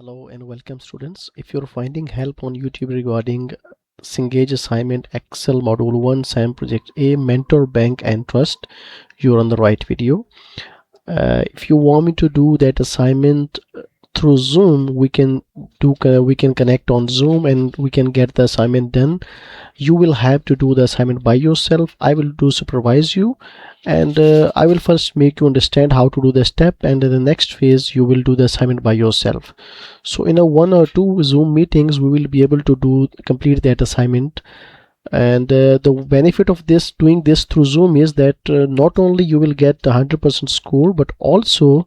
Hello and welcome students. If you're finding help on YouTube regarding Cengage assignment Excel module 1 SAM project A mentor bank and trust, you're on the right video. If you want me to do that assignment through Zoom, we can connect on Zoom and we can get the assignment done. You will have to do the assignment by yourself. I will supervise you, and I will first make you understand how to do the step, and in the next phase you will do the assignment by yourself. So in a 1 or 2 Zoom meetings we will be able to complete that assignment. And the benefit of doing this through Zoom is that not only you will get the 100% score, but also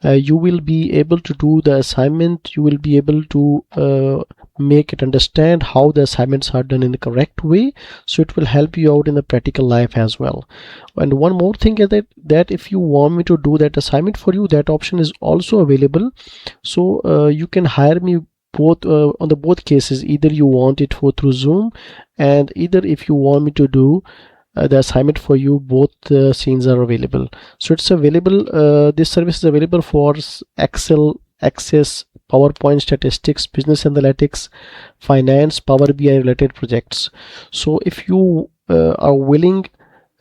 you will be able to do the assignment. You will be able to make it understand how the assignments are done in the correct way, so it will help you out in the practical life as well. And one more thing is that if you want me to do that assignment for you, that option is also available. So you can hire me both on the both cases. Either you want it through Zoom, and either if you want me to do the assignment for you, both scenes are available. So it's available, this service is available for Excel, Access, PowerPoint, statistics, business analytics, finance, Power BI related projects. So if you are willing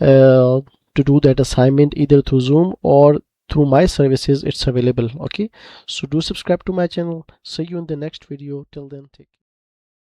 to do that assignment either through Zoom or through my services, it's available. Okay, so do subscribe to my channel. See you in the next video. Till then, take care.